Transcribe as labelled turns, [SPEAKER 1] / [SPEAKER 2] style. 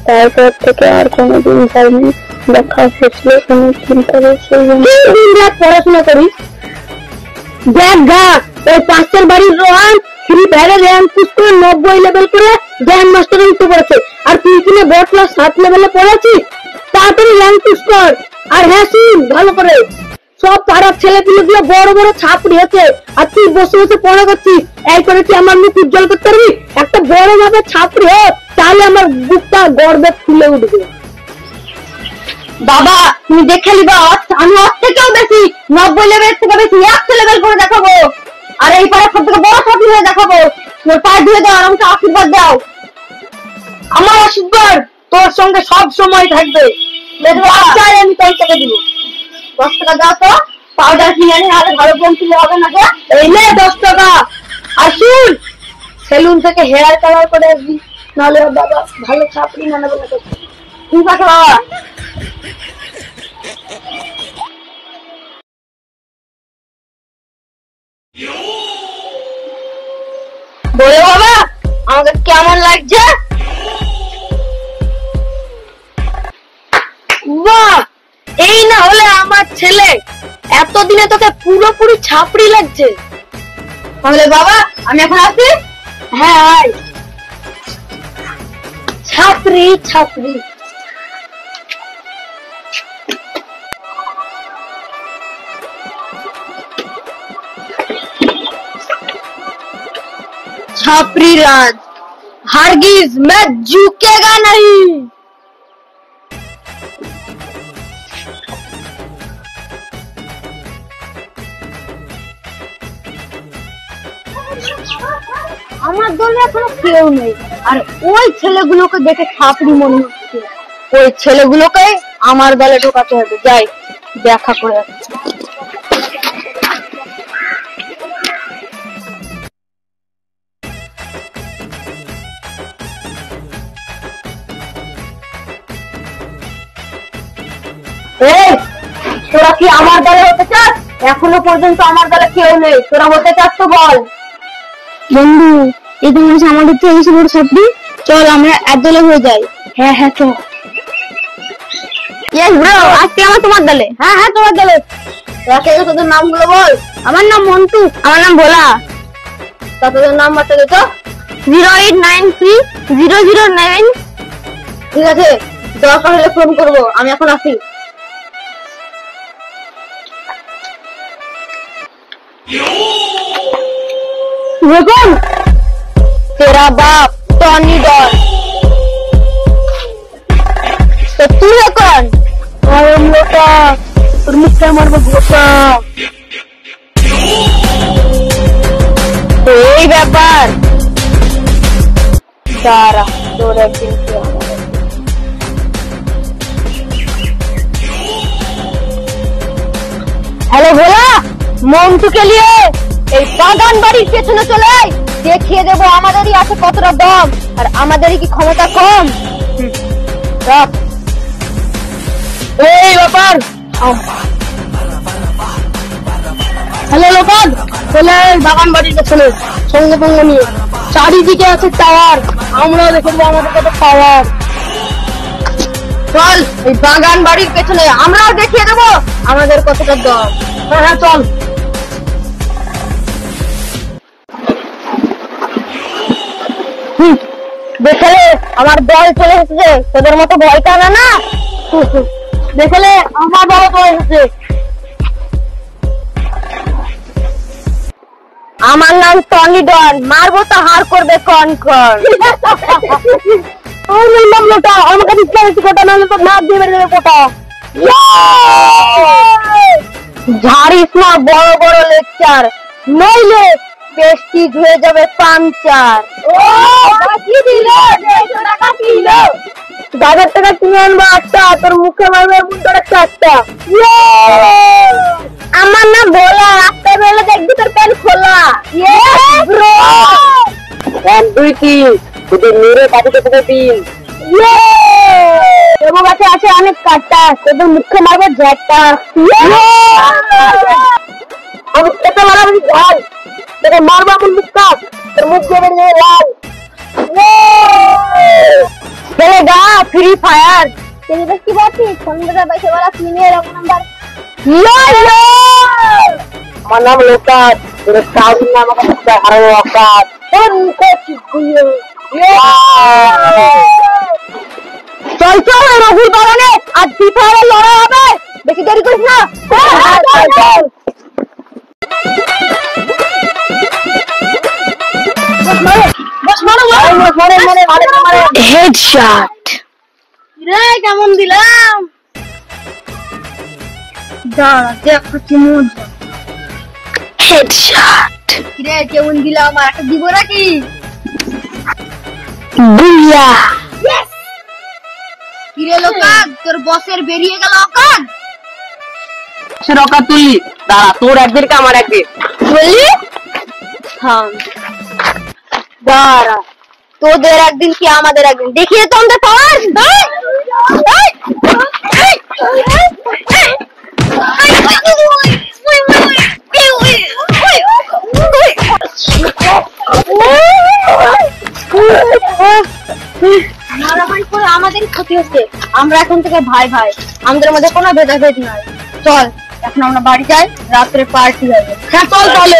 [SPEAKER 1] তারপর থেকে আর কোনোদিন যাইনি। দেখা হয়েছিল অনেকদিন পরে, সেই জন্য দিন রাত পড়াশোনা করিস। দেখ গা, ওই পাশের বাড়ির রোহান ফ্রি ফায়ারে র্যাঙ্ক পুশ করে 90 লেভেল করে গ্র্যান্ড মাস্টার উঠতে পড়েছে, আর তুই কিনে বড় ক্লাস 7 লেভেলে পড়েছিস। তাড়াতাড়ি র্যাঙ্ক পুশ কর। আর হ্যাঁ শুন ভালো করে, সব পাড়ার ছেলেপিলেগুলো বড় বড় ছাত্রী হচ্ছে, আর তুই বসে বসে পড়া করছিস। এই করে কি আমার মুখ উজ্জ্বল করতে পারবি? একটা বড় ভাবে ছাত্রী হ, তাহলে আমার বুকটা গর্বে ফুলে উঠবে। বাবা তুমি দেখে নিবা, আমি ওর থেকেও বেশি 90 লেভেল থেকে বেশি 100 লেভেল করে দেখাবো, আর এই পাড়ার সব থেকে বড় ছাত্রী হয়ে দেখাবো। তোর পায়ে ধুয়ে দাও, আমাকে আশীর্বাদ দাও। আমার আশীর্বাদ তোর সঙ্গে সব সময় থাকবে। আমি 10 টাকা দিব। 10 টাকা দাও তো, পাউডার কিনে আনি, আরে ভালো পেন্সিল হবে না। এই নে 10 টাকা। আর শুন, সেলুন থেকে হেয়ার কালার করে আসবি, নাহলে বাবা ভালো ছাত্রী মানাবে না। ঠিক আছে বাবা। বলে বাবা আমাকে কেমন লাগছে? বাহ, এই না হলে আমার ছেলে, এতদিনে তোকে পুরোপুরি ছাপড়ি লাগছে। তাহলে বাবা আমি এখন আসি। হ্যাঁ আয়। ছাপড়ি ছাপড়ি। छापरी राज हरगिज मैं झुकेगा नहीं। আমার দলে এখনো কেউ নেই, আর ওই ছেলেগুলোকে দেখে ছাপড়ি মনে হচ্ছে। ওই ছেলেগুলোকে আমার দলে ঢোকাতে হবে। যাই দেখা করে আসছি। তোরা কি আমার দলে হতে চাস? এখনো পর্যন্ত আমার দলে কেউ নেই, তোরা হতে চাস তো বল। বন্ধু এই তো মনে আমাদের তো এসে বড় ছাপড়ি, চল আমরা এক দলে হয়ে যাই। হ্যাঁ হ্যাঁ চল। ইয়েস ব্রো, আজকে আমার তোমার দলে। হ্যাঁ হ্যাঁ তোমার দলে। তোদের নামগুলো বল। আমার নাম মন্টু। আমার নাম ভোলা। তা তোদের নাম্বারটা দে তো। 08930009। ঠিক আছে, দরকার হলে ফোন করবো। আমি এখন আসি। দেখুন तेरा बाप टॉनी डॉन, तो तू है कौन? मोटा और मुझसे मारबो गोटा। तो यही ব্যাপার, सारा दो दिन से। हेलो भोला, মন্টু के लिए এই বাগান বাড়ির পেছনে চলে আয়, দেখিয়ে দেবো আমাদেরই আছে কতটা দম, আর আমাদেরই কি ক্ষমতা কম। এই ব্যাপার। হ্যালো লোকাল, চলে বাগান বাড়ির পেছনে সঙ্গে সঙ্গে নিয়ে। চারিদিকে আছে টাওয়ার, আমরাও দেখে দেবো আমাদের কত পাওয়ার। চল এই বাগান বাড়ির পেছনে, আমরাও দেখিয়ে দেবো আমাদের কতটা দম। হ্যাঁ হ্যাঁ চল। দেখলে আমার দল চলে এসেছে, তোদের মতো ভয় কানা না। দেখলে আমার দল চলে এসেছে। আমার নাম টনি ডন, মারবো তো হার করবে কন কন। লোটা আমাকে কোটা, নাহলে তো নাক দিয়ে বেড়ে যাবে কোটা। ঝাড়িস না বড় বড় লেকচার, নইলে প্রেস্টিজ হয়ে যাবে পাঞ্চার। 1000 টাকা কিনে আনবো একটা, তোর মুখে মারবে মুন্ডটা 4টা। আমার নাম ভোলা, রাস্তায় বেরোলে দেখবি তোর প্যান্ট খোলা। ব্রো 1 2 3 তোদের মেরে পাটিতে তোদের দিন। দেবো গাছে আছে অনেক কাটা, তোদের মুখে মারবে ঝাঁটা। আমি খেতে মারাবি ঝাল, তোকে মারবো এমন মুখ কাপ, তোর মুখ দিয়ে বেরিয়ে লাল। চলে গা फ्री फायर
[SPEAKER 2] तेरे बस की बात थी फोन में पैसे वाला premier number
[SPEAKER 1] Manam lukat, berkali nama kita hari lukat. चल चल राहुल बाबा ने आज FIFA वाला लड़ा হবে বেশি দেরি করিস না বস মারো হেডশট রে কেমন দিলাম দাঁড়া দেখো চিমুজ হেডশট রে কেমন দিলাম আর একটা দিব নাকি বুইয়া यस কিরে লোকান তোর বসের বেরিয়ে গেল অকান সে রকা তুই দাঁড়া তোর একদিন কা আমার একদিন বললি হ্যাঁ দাঁড়া তোদের একদিন কি আমাদের একদিন দেখিয়ে তো আমাদের পাওয়ার মারামারি করে আমাদের ক্ষতি হচ্ছে আমরা এখন থেকে ভাই ভাই আমাদের মধ্যে কোনো ভেদাভেদ নাই চল এখন আমরা বাড়ি যাই রাত্রে পার্টি হবে হ্যাঁ চল তাহলে